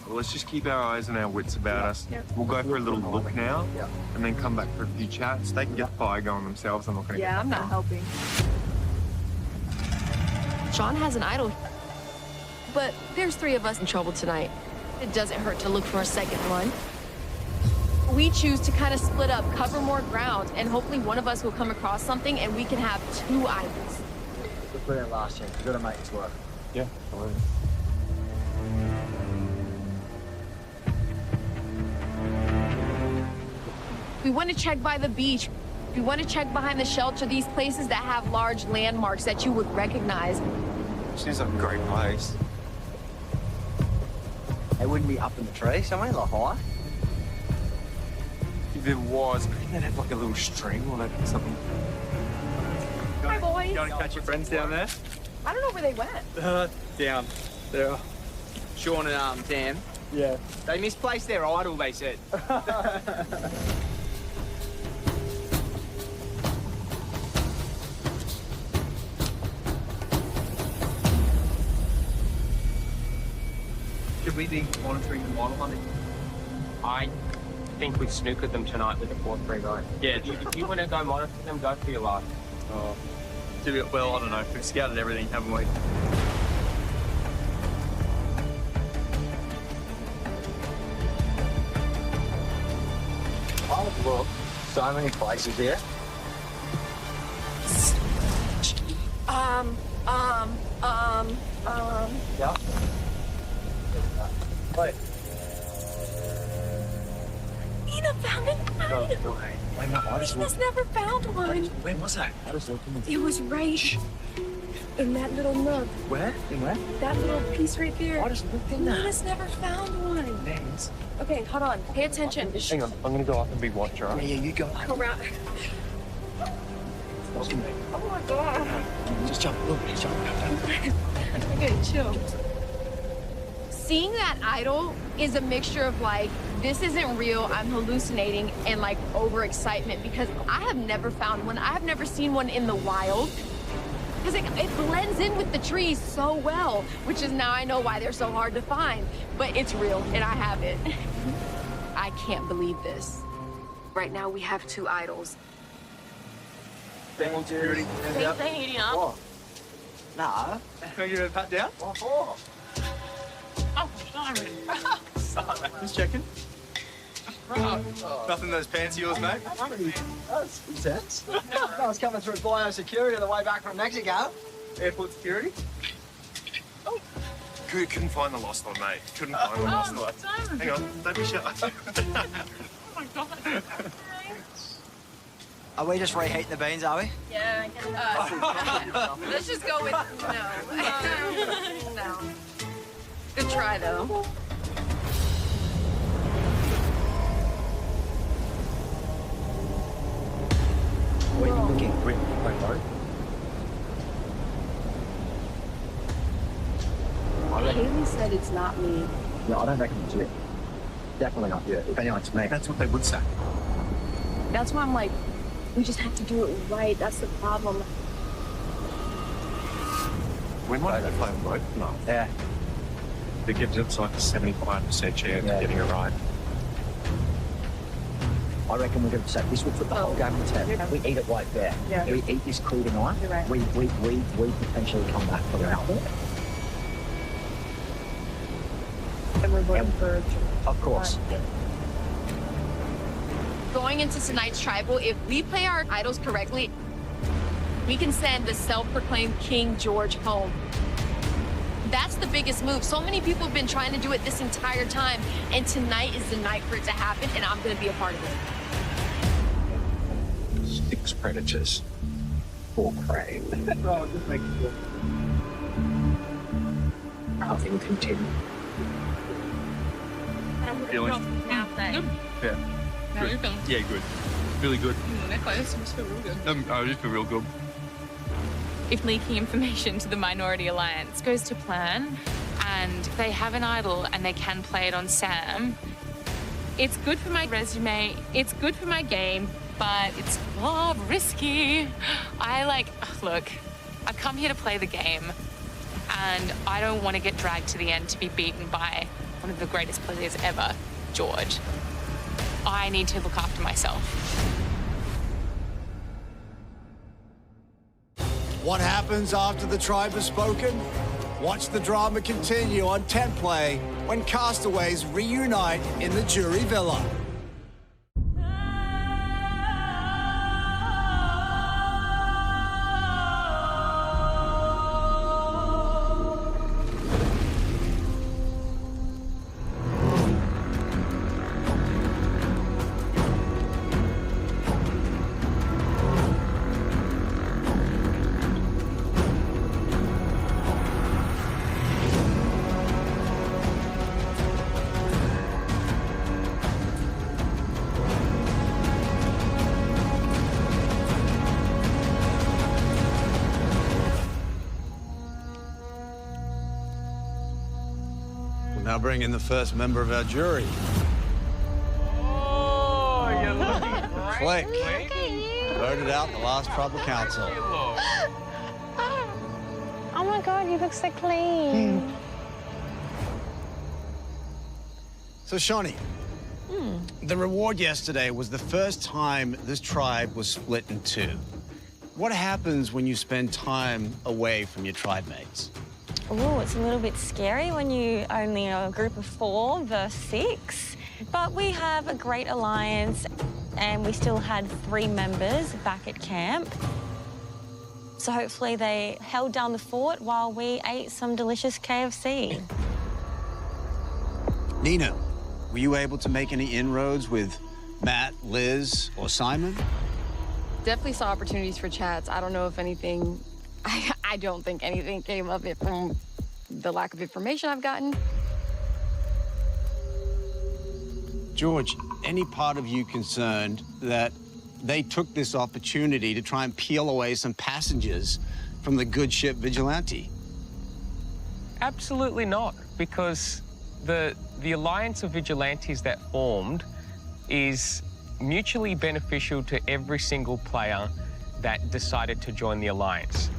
Well, let's just keep our eyes and our wits about us. We'll go for a little look now and then come back for a few chats. They can get the fire going themselves. I'm not going to I'm not helping. Sean has an idol. But there's 3 of us in trouble tonight. It doesn't hurt to look for a second one. We choose to kind of split up, cover more ground, and hopefully one of us will come across something and we can have 2 idols. We'll put our last chance. We've got to make this work. Yeah. We want to check by the beach. We want to check behind the shelter, these places that have large landmarks that you would recognize. Seems like a great place. They wouldn't be up in the tree somewhere, like high? If there was, I think they'd have like a little string or they'd have something. Hi, boys. You want to catch your friends down there? I don't know where they went. Down there. Sean and Dan. Yeah. They misplaced their idol, they said. Should we be monitoring the model on it? I think we snookered them tonight with a 4-3-9. Yeah, if you want to go monitor them, go for your life. Oh. Well, I don't know. We've scouted everything, haven't we? Oh, look. So many places here. Yeah. Wait. Nina found an He's never found one. When was that? It was right in that little nook. Where? In where? That little piece right there. I just looked in there. Nina's never found one. Names. Okay, hold on. Pay attention. Hang on, I'm gonna go up and be watcher. Yeah, you go. Go around. Oh my god. Just jump. Look, just jump. Okay, chill. Seeing that idol is a mixture of like, this isn't real, I'm hallucinating, and like overexcitement because I have never found one. I have never seen one in the wild. Because it blends in with the trees so well, which is now I know why they're so hard to find. But it's real, and I have it. I can't believe this. Right now we have 2 idols. Same thing, eating up. Nah. Can I give it a pat down? Oh, sorry. Sorry, just checking. Nothing in those pants of yours, mate? That's intense. I was coming through biosecurity on the way back from Mexico. Airport security? Couldn't find the lost one, mate. Couldn't find the lost one. Hang on, don't be shy. Oh my god. Are we just reheating the beans, are we? Yeah, I guess. Let's just go with no. No. Good try, though. Wait, looking. Wait, Haley said it's not me. No, I don't reckon it's you. Definitely not you. If anyone, it's me. That's what they would say. That's why I'm like, we just have to do it right. That's the problem. When might they play both? No. Yeah. It gives us like a 75% chance of getting it right. I reckon we're going to say this will put the whole game on the table. We eat it right there. Yeah. We eat this crew tonight. You're right. We potentially come back from our outlet. And we're voting for... Of course. Going into tonight's tribal, if we play our idols correctly, we can send the self-proclaimed King George home. That's the biggest move. So many people have been trying to do it this entire time, and tonight is the night for it to happen, and I'm going to be a part of it. 6 predators. 4 prey. Oh, just make it cool. Nothing continue. Feeling? Yeah. Good. Yeah, good. Really good. Necklace, you feel real good. I just feel real good. If leaking information to the Minority Alliance goes to plan and they have an idol and they can play it on Sam, it's good for my resume, it's good for my game, but it's risky. Look, I've come here to play the game and I don't want to get dragged to the end to be beaten by one of the greatest players ever, George. I need to look after myself. What happens after the tribe has spoken? Watch the drama continue on 10 Play when castaways reunite in the jury villa. Now bring in the first member of our jury. Oh, you're looking Flick. great. Voted out in the last tribal council. Oh my god, you look so clean. So, Shawnee, the reward yesterday was the first time this tribe was split in 2. What happens when you spend time away from your tribe mates? Oh, it's a little bit scary when you only are a group of 4 versus 6. But we have a great alliance, and we still had 3 members back at camp. So hopefully they held down the fort while we ate some delicious KFC. Nina, were you able to make any inroads with Matt, Liz, or Simon? Definitely saw opportunities for chats. I don't know if anything, I don't think anything came of it from the lack of information I've gotten. George, any part of you concerned that they took this opportunity to try and peel away some passengers from the good ship Vigilante? Absolutely not, because the alliance of vigilantes that formed is mutually beneficial to every single player that decided to join the alliance.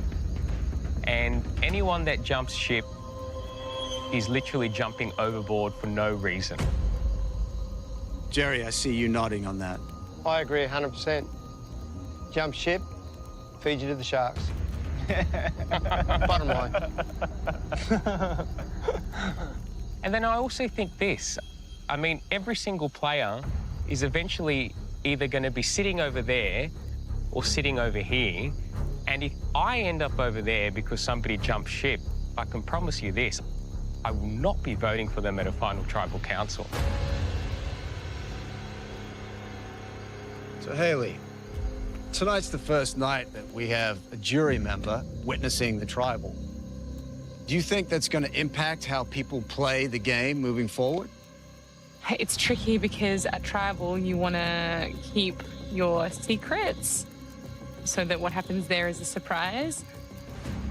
And anyone that jumps ship is literally jumping overboard for no reason. Jerry, I see you nodding on that. I agree 100%. Jump ship, feed you to the sharks. Bottom line. And then I also think this. I mean, every single player is eventually either going to be sitting over there or sitting over here. And if I end up over there because somebody jumped ship, I can promise you this, I will not be voting for them at a final tribal council. So, Haley, tonight's the first night that we have a jury member witnessing the tribal. Do you think that's going to impact how people play the game moving forward? It's tricky because at tribal, you want to keep your secrets so that what happens there is a surprise.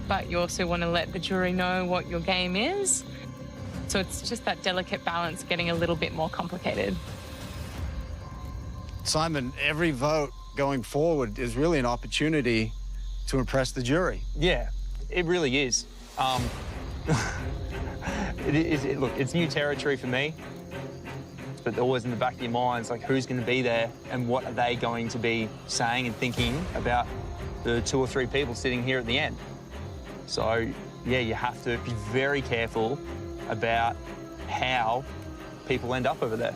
But you also want to let the jury know what your game is. So it's just that delicate balance getting a little bit more complicated. Simon, every vote going forward is really an opportunity to impress the jury. Yeah, it really is. Look, it's new territory for me, but always in the back of your minds, like, who's going to be there and what are they going to be saying and thinking about the 2 or 3 people sitting here at the end. So, yeah, you have to be very careful about how people end up over there.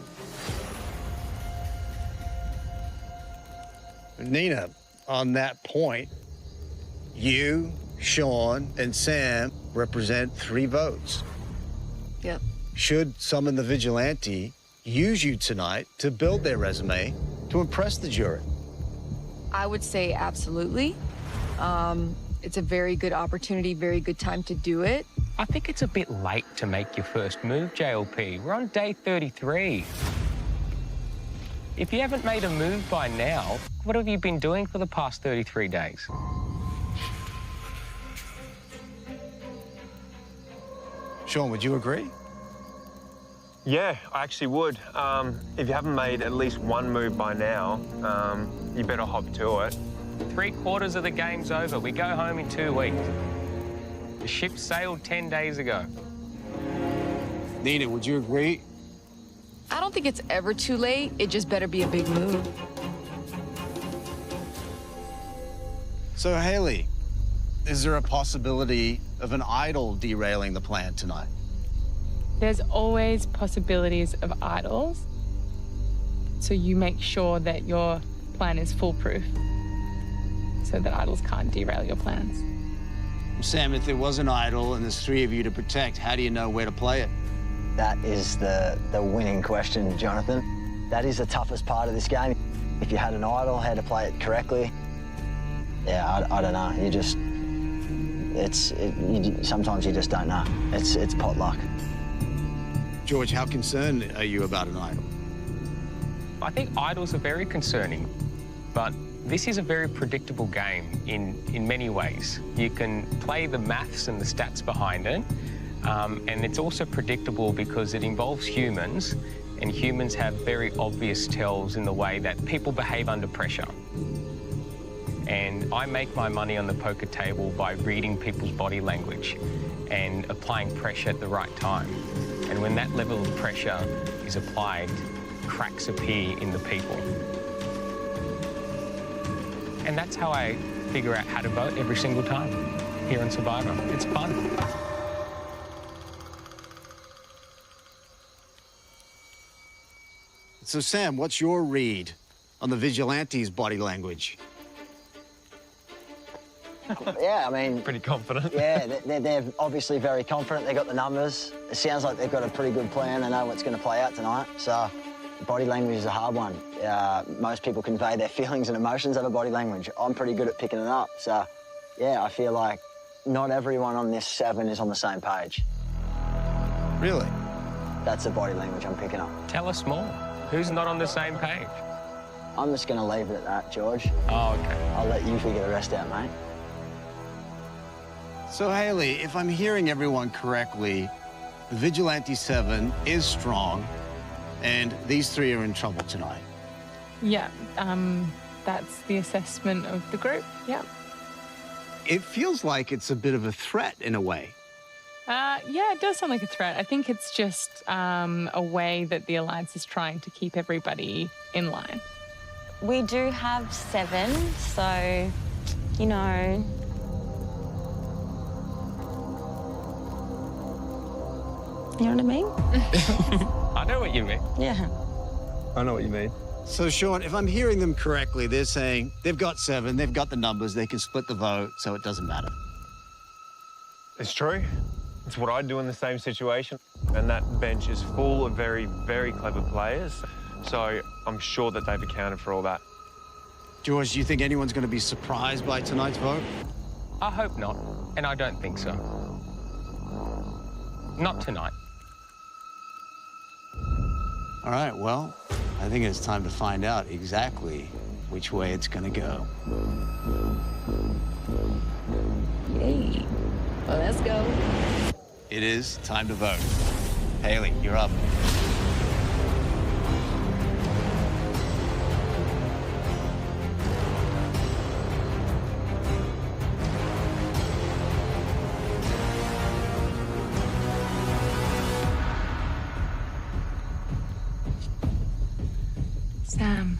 Nina, on that point, you, Sean, and Sam represent 3 votes. Yep. Should Summon the Vigilante use you tonight to build their resume to impress the jury? I would say absolutely. It's a very good opportunity, very good time to do it. I think it's a bit late to make your first move, JLP. We're on day 33. If you haven't made a move by now, what have you been doing for the past 33 days? Sean, would you agree? Yeah, I actually would. If you haven't made at least one move by now, you better hop to it. 3/4 of the game's over. We go home in 2 weeks. The ship sailed 10 days ago. Nina, would you agree? I don't think it's ever too late. It just better be a big move. So, Haley, is there a possibility of an idol derailing the plan tonight? There's always possibilities of idols. So you make sure that your plan is foolproof so that idols can't derail your plans. Sam, if there was an idol and there's 3 of you to protect, how do you know where to play it? That is the winning question, Jonathan. That is the toughest part of this game. If you had an idol, how to play it correctly, yeah, I don't know. You just, sometimes you just don't know. It's pot luck. George, how concerned are you about an idol? I think idols are very concerning, but this is a very predictable game in many ways. You can play the maths and the stats behind it, and it's also predictable because it involves humans, and humans have very obvious tells in the way that people behave under pressure. And I make my money on the poker table by reading people's body language and applying pressure at the right time. And when that level of pressure is applied, cracks appear in the people. And that's how I figure out how to vote every single time here in Survivor. It's fun. So, Sam, what's your read on the Vigilante's body language? Yeah, I mean... Pretty confident. Yeah, they're obviously very confident. They've got the numbers. It sounds like they've got a pretty good plan. They know what's going to play out tonight. So, Body language is a hard one. Most people convey their feelings and emotions over body language. I'm pretty good at picking it up. So, yeah, I feel like not everyone on this 7 is on the same page. Really? That's the body language I'm picking up. Tell us more. Who's not on the same page? I'm just going to leave it at that, George. Oh, okay. I'll let you figure the rest out, mate. So, Haley, if I'm hearing everyone correctly, the Vigilante 7 is strong, and these 3 are in trouble tonight. Yeah, that's the assessment of the group, yeah. It feels like it's a bit of a threat in a way. Yeah, it does sound like a threat. I think it's just a way that the Alliance is trying to keep everybody in line. We do have 7, so, you know. You know what I mean? I know what you mean. Yeah. I know what you mean. So, Sean, if I'm hearing them correctly, they're saying they've got 7, they've got the numbers, they can split the vote, so it doesn't matter. It's true. It's what I'd do in the same situation. And that bench is full of very, very clever players. So I'm sure that they've accounted for all that. George, do you think anyone's going to be surprised by tonight's vote? I hope not, and I don't think so. Not tonight. All right, well, I think it's time to find out exactly which way it's going to go. Hey, well, let's go. It is time to vote. Haley, you're up. Sam,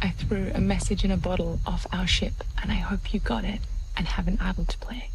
I threw a message in a bottle off our ship, and I hope you got it and have an idol to play.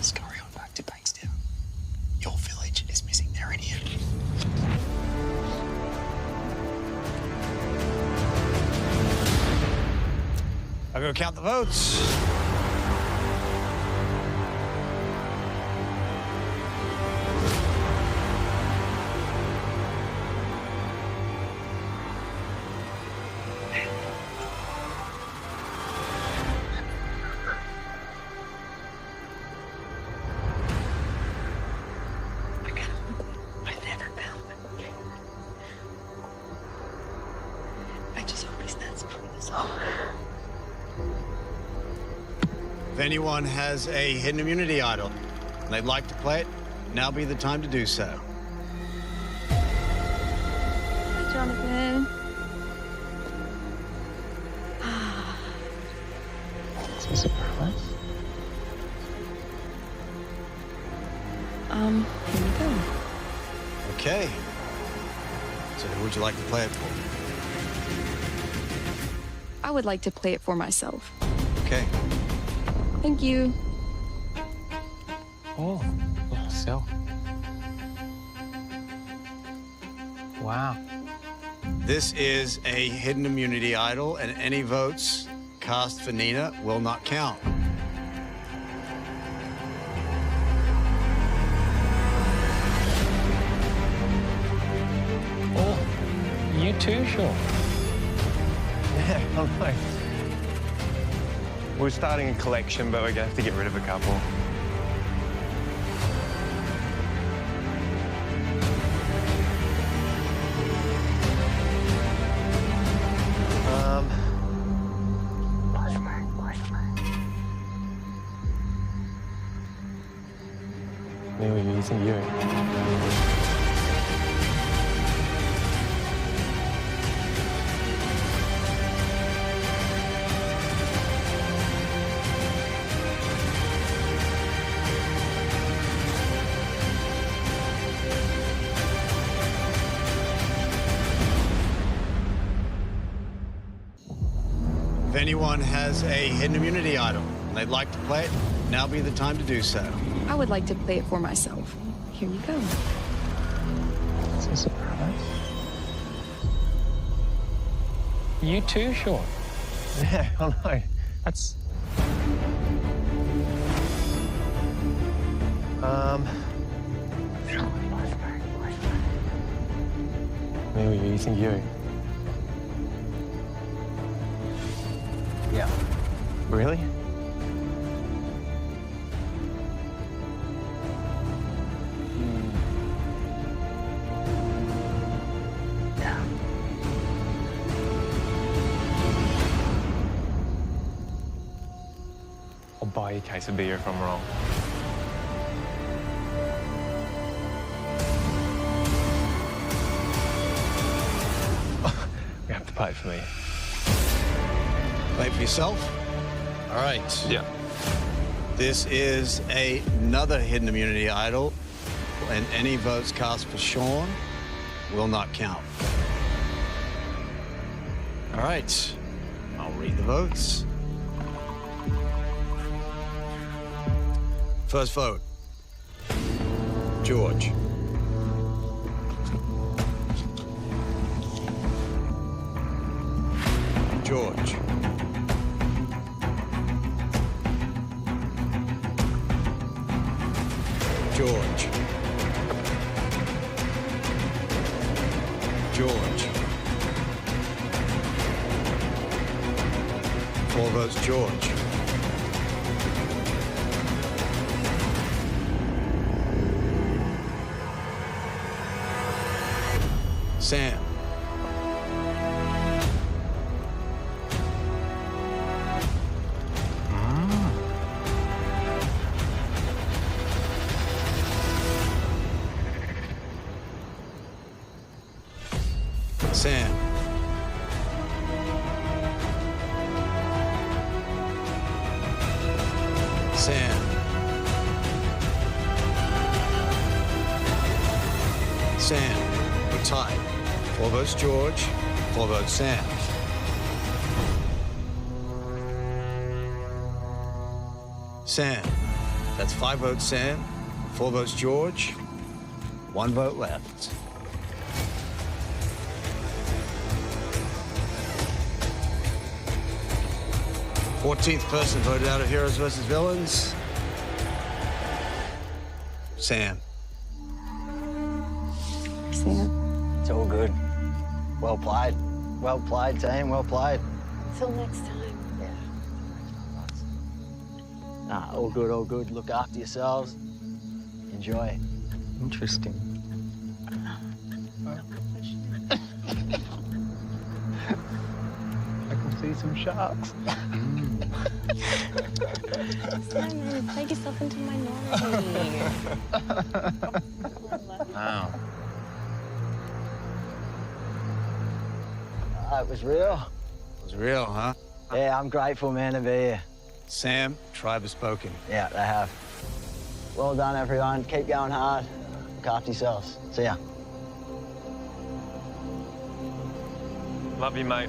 Scurry on back to Bankstown. Your village is missing their idiot. I'll go count the votes. If anyone has a hidden immunity idol and they'd like to play it, now be the time to do so. Hi, Jonathan. It's a surprise. Here we go. Okay. So who would you like to play it for? I would like to play it for myself. Okay. Thank you. Oh, so. Wow. This is a hidden immunity idol, and any votes cast for Nina will not count. Oh, you too, Sean. Yeah, I know. We're starting a collection, but we're going to have to get rid of a couple. Maybe we're using you. anyone has a hidden immunity idol and they'd like to play it, now be the time to do so. I would like to play it for myself. Here you go. It's a surprise. You too, Sean? Yeah, I know. That's... Maybe you think you? Yeah. Really? Yeah. I'll buy you a case of beer if I'm wrong. You have to pay for me. Play for yourself? All right. Yeah. This is another hidden immunity idol, and any votes cast for Sean will not count. All right. I'll read the votes. First vote, George. George. George. George. 4 votes, George. Sam. Sam. Sam. Sam. We're tied. 4 votes George, 4 votes Sam. Sam. That's 5 votes Sam, 4 votes George, 1 vote left. Fourteenth person voted out of Heroes versus Villains. Sam. Sam. It's all good. Well played. Well played, team. Well played. Till next time. Nah, all good, all good. Look after yourselves. Enjoy. Interesting. I can see some sharks. Simon, played yourself into minority. Wow. It was real. It was real, huh? Yeah, I'm grateful, man, to be here. Sam, tribe has spoken. Yeah, they have. Well done, everyone. Keep going hard. Look after yourselves. See ya. Love you, mate.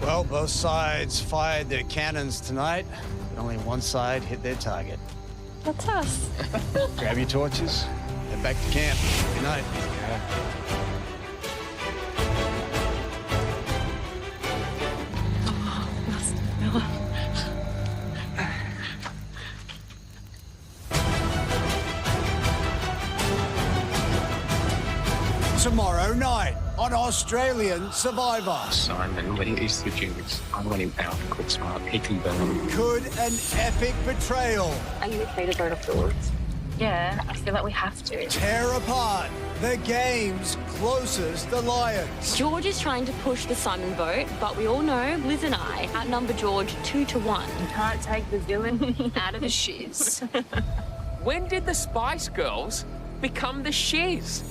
Well, both sides fired their cannons tonight, but only one side hit their target. That's us. Grab your torches, head back to camp. Good night. Tomorrow night on Australian Survivor. Simon, when he's the Jews, I want him out quick smart. He can burn. Could an epic betrayal Are you okay to go to Fords? Yeah, I feel like we have to. tear apart the game's closest alliance? George is trying to push the Simon vote, but we all know Liz and I outnumber George 2 to 1. You can't take the villain out of the shiz. When did the Spice Girls become the shiz?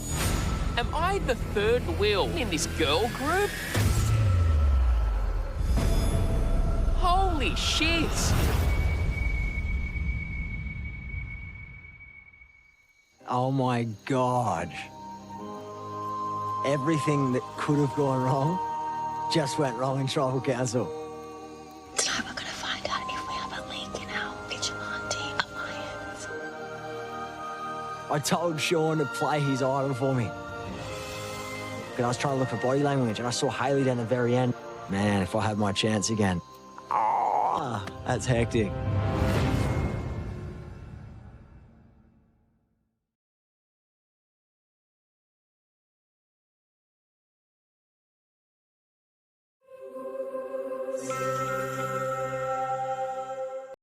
Am I the third wheel in this girl group? Holy shiz! Oh my God. Everything that could have gone wrong just went wrong in tribal council. Tonight we're going to find out if we have a leak in our vigilante alliance. I told Sean to play his idol for me. Because I was trying to look for body language and I saw Hayley down the very end. Man, if I had my chance again. Oh, that's hectic.